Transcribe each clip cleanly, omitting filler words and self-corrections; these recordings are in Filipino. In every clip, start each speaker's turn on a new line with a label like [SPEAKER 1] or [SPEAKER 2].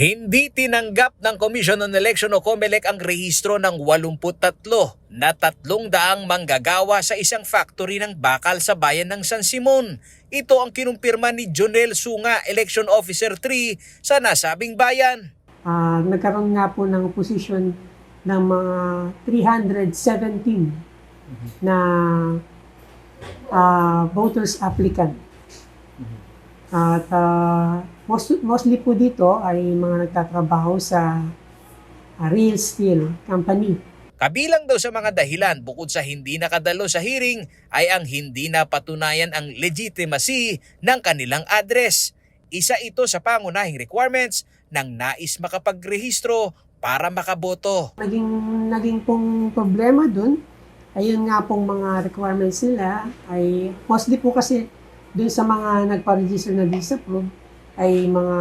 [SPEAKER 1] Hindi tinanggap ng Commission on Election o COMELEC ang rehistro ng 83 na 300 manggagawa sa isang factory ng bakal sa bayan ng San Simon. Ito ang kinumpirma ni Jonel Sunga, Election Officer 3 sa nasabing bayan.
[SPEAKER 2] Nagkaroon nga po ng posisyon ng mga 317 na voters applicant. At mostly po dito ay mga nagtatrabaho sa Real Steel Company.
[SPEAKER 1] Kabilang daw sa mga dahilan bukod sa hindi nakadalo sa hearing ay ang hindi napatunayan ang legitimacy ng kanilang address. Isa ito sa pangunahing requirements ng nais makapagrehistro para makaboto.
[SPEAKER 2] Naging pong problema dun, ayun nga pong mga requirements nila ay mostly po kasi dun sa mga nagpa-register na disapprove ay mga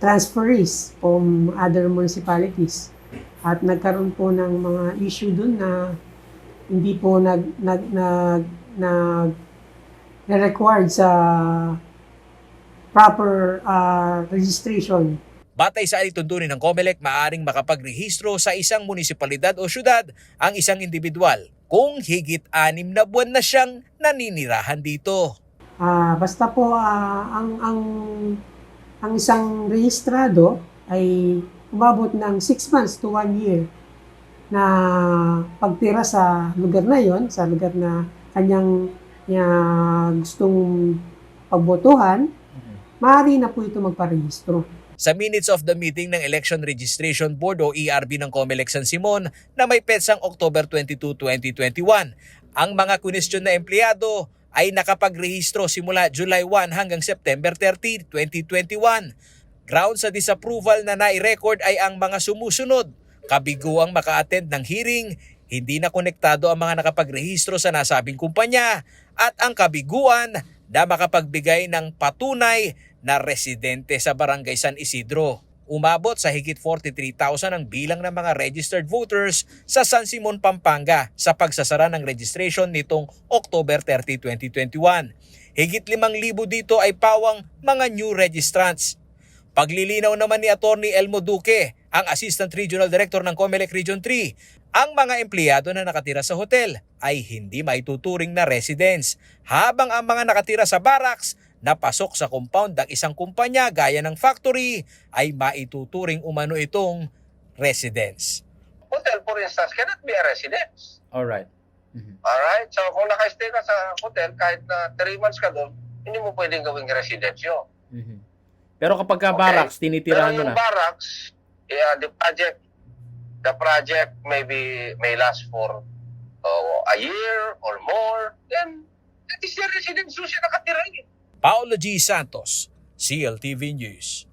[SPEAKER 2] transferees from other municipalities. At nagkaroon po ng mga issue dun na hindi po na-required sa proper registration.
[SPEAKER 1] Batay sa alituntunin ng COMELEC, maaaring makapagrehistro sa isang munisipalidad o syudad ang isang individual kung higit 6 na buwan na siyang naninirahan dito.
[SPEAKER 2] Basta po ang isang rehistrado ay umabot ng 6 months to 1 year na pagtira sa lugar na yon, sa lugar na kanyang gustong pagbotohan, maaari na po ito magparehistro.
[SPEAKER 1] Sa minutes of the meeting ng Election Registration Board o ERB ng COMELEC San Simon na may petsang October 22, 2021, ang mga kwestiyon na empleyado ay nakapagrehistro simula July 1 hanggang September 30, 2021. Ground sa disapproval na nai-record ay ang mga sumusunod: kabiguang maka-attend ng hearing, hindi na konektado ang mga nakapagrehistro sa nasabing kumpanya, at ang kabiguan na makapagbigay ng patunay na residente sa Barangay San Isidro. Umabot sa higit 43,000 ang bilang ng mga registered voters sa San Simon, Pampanga sa pagsasara ng registration nitong October 30, 2021. Higit 5,000 dito ay pawang mga new registrants. Paglilinaw naman ni Atty. Elmo Duque, ang Assistant Regional Director ng COMELEC Region 3, ang mga empleyado na nakatira sa hotel ay hindi maituturing na residents, habang ang mga nakatira sa barracks na pasok sa compound ng isang kumpanya gaya ng factory ay maituturing umano itong residents.
[SPEAKER 3] Hotel, for instance, cannot be a residence.
[SPEAKER 4] Alright.
[SPEAKER 3] Alright? So, kung naka-stay ka sa hotel, kahit na 3 months ka doon, hindi mo pwedeng gawing residence yun.
[SPEAKER 4] Pero kapag ka barracks, tinitirahan mo
[SPEAKER 3] Pero yung
[SPEAKER 4] na.
[SPEAKER 3] barracks, the project may last for a year or more, then that is your residence, so siya nakatira yun.
[SPEAKER 1] Paolo G. Santos, CLTV News.